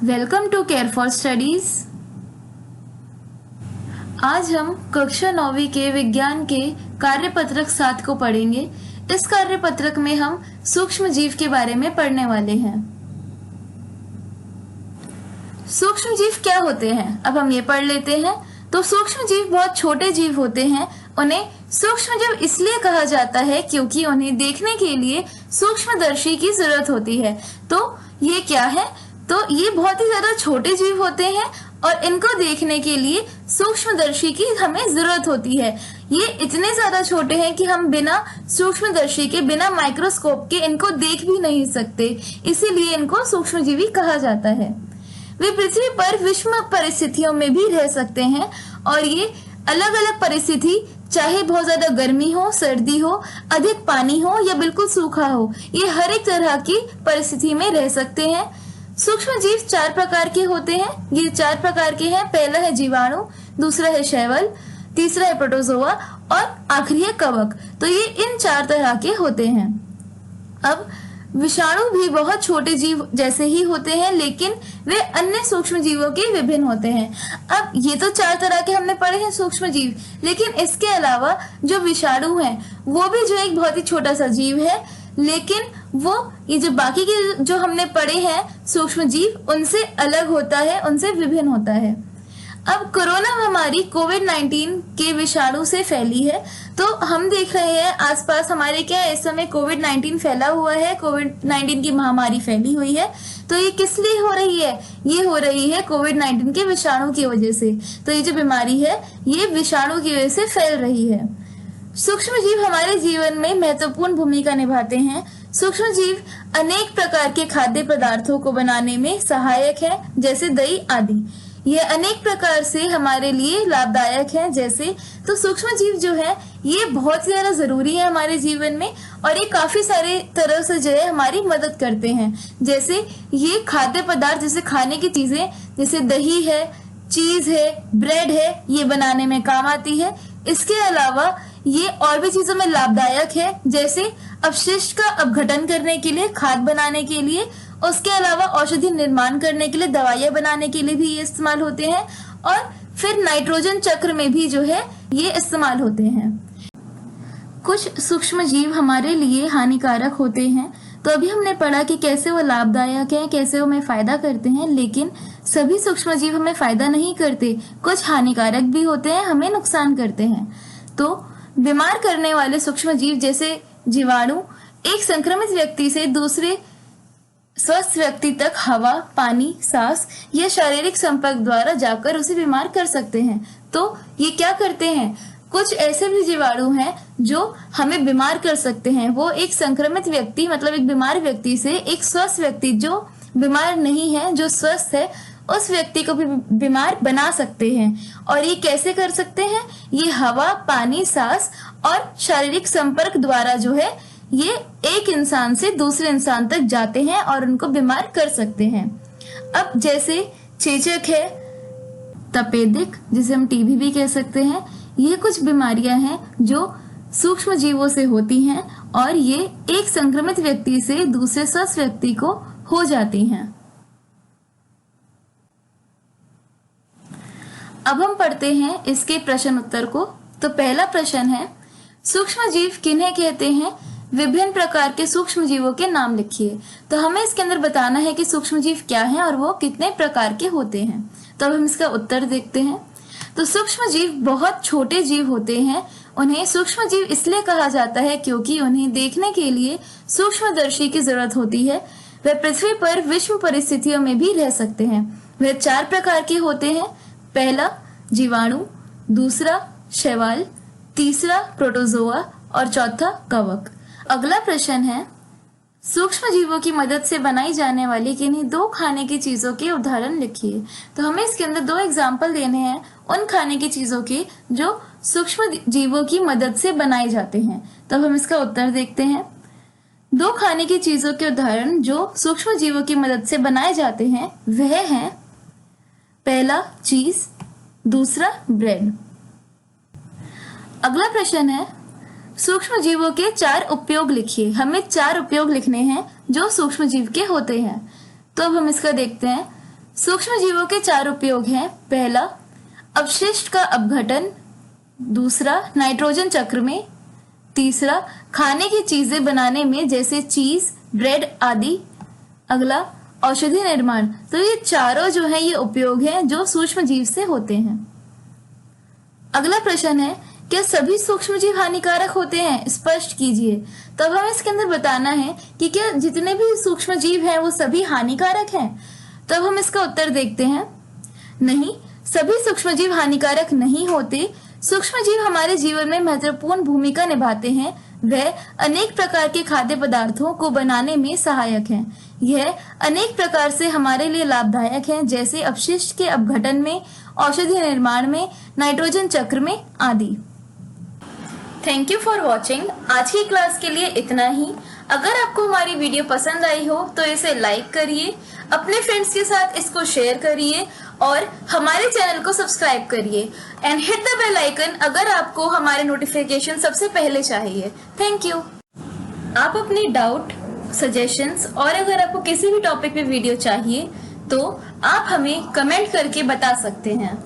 Welcome to care for studies. आज हम कक्षा 9वीं के विज्ञान के कार्यपत्रक 7 को पढ़ेंगे। इस कार्यपत्रक में हम सूक्ष्म जीव के बारे में पढ़ने वाले हैं। सूक्ष्म जीव क्या होते हैं, अब हम ये पढ़ लेते हैं। तो सूक्ष्म जीव बहुत छोटे जीव होते हैं। उन्हें सूक्ष्म जीव इसलिए कहा जाता है क्योंकि उन्हें देखने के लिए सूक्ष्मदर्शी की जरूरत होती है। तो ये क्या है? तो ये बहुत ही ज्यादा छोटे जीव होते हैं और इनको देखने के लिए सूक्ष्मदर्शी की हमें जरूरत होती है। ये इतने ज्यादा छोटे हैं कि हम बिना सूक्ष्मदर्शी के, बिना माइक्रोस्कोप के इनको देख भी नहीं सकते, इसीलिए इनको सूक्ष्मजीवी कहा जाता है। वे पृथ्वी पर विषम परिस्थितियों में भी रह सकते हैं और ये अलग अलग परिस्थिति, चाहे बहुत ज्यादा गर्मी हो, सर्दी हो, अधिक पानी हो या बिल्कुल सूखा हो, ये हर एक तरह की परिस्थिति में रह सकते हैं। सूक्ष्म जीव 4 प्रकार के होते हैं। ये 4 प्रकार के हैं। पहला है जीवाणु, दूसरा है शैवाल, तीसरा है प्रोटोजोआ और आखिरी है कवक। तो ये इन 4 तरह के होते हैं। अब विषाणु भी बहुत छोटे जीव जैसे ही होते हैं, लेकिन वे अन्य सूक्ष्म जीवों के विभिन्न होते हैं। अब ये तो 4 तरह के हमने पढ़े हैं सूक्ष्म जीव, लेकिन इसके अलावा जो विषाणु है वो भी जो एक बहुत ही छोटा सा जीव है, लेकिन वो ये जो बाकी के जो हमने पढ़े हैं सूक्ष्म जीव उनसे अलग होता है, उनसे विभिन्न होता है। अब कोरोना महामारी कोविड-19 के विषाणु से फैली है। तो हम देख रहे हैं आसपास हमारे क्या इस समय कोविड-19 फैला हुआ है, कोविड-19 की महामारी फैली हुई है। तो ये किस लिए हो रही है? ये हो रही है कोविड-19 के विषाणु की वजह से। तो ये जो बीमारी है ये विषाणु की वजह से फैल रही है। सूक्ष्म जीव हमारे जीवन में महत्वपूर्ण भूमिका निभाते हैं। सूक्ष्म जीव अनेक प्रकार के खाद्य पदार्थों को बनाने में सहायक है, जैसे दही आदि। यह अनेक प्रकार से हमारे लिए लाभदायक है। जैसे तो सूक्ष्म जीव जो है ये बहुत ज्यादा जरूरी है हमारे जीवन में और ये काफी सारे तरह से जो है हमारी मदद करते हैं। जैसे ये खाद्य पदार्थ, जैसे खाने की चीजें, जैसे दही है, चीज है, ब्रेड है, ये बनाने में काम आती है। इसके अलावा ये और भी चीजों में लाभदायक है, जैसे अपशिष्ट का अपघटन करने के लिए, खाद बनाने के लिए, उसके अलावा औषधि निर्माण करने के लिए, दवाइयां बनाने के लिए भी ये इस्तेमाल होते हैं और फिर नाइट्रोजन चक्र में भी जो है ये इस्तेमाल होते हैं। कुछ सूक्ष्म जीव हमारे लिए हानिकारक होते हैं। तो अभी हमने पढ़ा कि कैसे वो लाभदायक हैं, कैसे वो हमें फायदा करते हैं, लेकिन सभी सूक्ष्म जीव हमें फायदा नहीं करते। कुछ हानिकारक भी होते हैं, हमें नुकसान करते हैं। तो बीमार करने वाले सूक्ष्म जीव जैसे जीवाणु एक संक्रमित व्यक्ति से दूसरे स्वस्थ व्यक्ति तक हवा, पानी, सांस या शारीरिक संपर्क द्वारा जाकर उसे बीमार कर सकते हैं। तो ये क्या करते हैं? कुछ ऐसे भी जीवाणु हैं जो हमें बीमार कर सकते हैं। वो एक संक्रमित व्यक्ति, मतलब एक बीमार व्यक्ति से एक स्वस्थ व्यक्ति जो बीमार नहीं है, जो स्वस्थ है, उस व्यक्ति को भी बीमार बना सकते हैं। और ये कैसे कर सकते हैं? ये हवा, पानी, सांस और शारीरिक संपर्क द्वारा जो है ये एक इंसान से दूसरे इंसान तक जाते हैं और उनको बीमार कर सकते हैं। अब जैसे चेचक है, तपेदिक, जिसे हम टीबी भी कह सकते हैं, ये कुछ बीमारियां हैं जो सूक्ष्म जीवों से होती हैं और ये एक संक्रमित व्यक्ति से दूसरे स्वस्थ व्यक्ति को हो जाती हैं। अब हम पढ़ते हैं इसके प्रश्न उत्तर को। तो पहला प्रश्न है, सूक्ष्म जीव किन्हें कहते हैं? विभिन्न प्रकार के सूक्ष्म जीवों के नाम लिखिए। तो हमें इसके अंदर बताना है कि सूक्ष्म जीव क्या हैं और वो कितने प्रकार के होते हैं। तो अब हम इसका उत्तर देखते हैं। तो सूक्ष्म जीव बहुत छोटे जीव होते हैं। उन्हें सूक्ष्म जीव इसलिए कहा जाता है क्योंकि उन्हें देखने के लिए सूक्ष्मदर्शी की जरूरत होती है। वे पृथ्वी पर विषम परिस्थितियों में भी रह सकते हैं। वे 4 प्रकार के होते हैं। पहला जीवाणु, दूसरा शैवाल, तीसरा प्रोटोजोआ और चौथा कवक। अगला प्रश्न है, सूक्ष्म जीवों की मदद से बनाई जाने वाली किन्हीं 2 खाने की चीजों के उदाहरण लिखिए। तो हमें इसके अंदर 2 एग्जाम्पल देने हैं उन खाने की चीजों के जो सूक्ष्म जीवों की मदद से बनाए जाते हैं। तो अब हम इसका उत्तर देखते हैं। 2 खाने की चीजों के उदाहरण जो सूक्ष्म जीवों की मदद से बनाए जाते हैं वह हैं, पहला चीज, दूसरा ब्रेड। अगला प्रश्न है, सूक्ष्म जीवों के 4 उपयोग लिखिए। हमें 4 उपयोग लिखने हैं जो सूक्ष्म जीव के होते हैं। तो अब हम इसका देखते हैं। सूक्ष्म जीवों के 4 उपयोग हैं। पहला, अपशिष्ट का अपघटन। दूसरा, नाइट्रोजन चक्र में। तीसरा, खाने की चीजें बनाने में, जैसे चीज, ब्रेड आदि। अगला, औषधि निर्माण। तो ये चारों जो है ये उपयोग हैं जो सूक्ष्म जीव से होते हैं। अगला प्रश्न है, क्या सभी सूक्ष्म जीव हानिकारक होते हैं? स्पष्ट कीजिए। तो अब हमें इसके अंदर बताना है कि क्या जितने भी सूक्ष्म जीव हैं वो सभी हानिकारक हैं। तो अब हम इसका उत्तर देखते हैं। नहीं, सभी सूक्ष्म जीव हानिकारक नहीं होते। सूक्ष्म जीव हमारे जीवन में महत्वपूर्ण भूमिका निभाते हैं। वह अनेक प्रकार के खाद्य पदार्थों को बनाने में सहायक हैं। यह अनेक प्रकार से हमारे लिए लाभदायक हैं, जैसे अपशिष्ट के अपघटन में, औषधि निर्माण में, नाइट्रोजन चक्र में आदि। Thank you for watching. आज की क्लास के लिए इतना ही। अगर आपको हमारी वीडियो पसंद आई हो तो इसे लाइक करिए, अपने फ्रेंड्स के साथ इसको शेयर करिए और हमारे चैनल को सब्सक्राइब करिए and hit the bell icon अगर आपको हमारे नोटिफिकेशन सबसे पहले चाहिए। Thank you. आप अपनी डाउट, सजेशंस और अगर आपको किसी भी टॉपिक पे वीडियो चाहिए तो आप हमें कमेंट करके बता सकते हैं।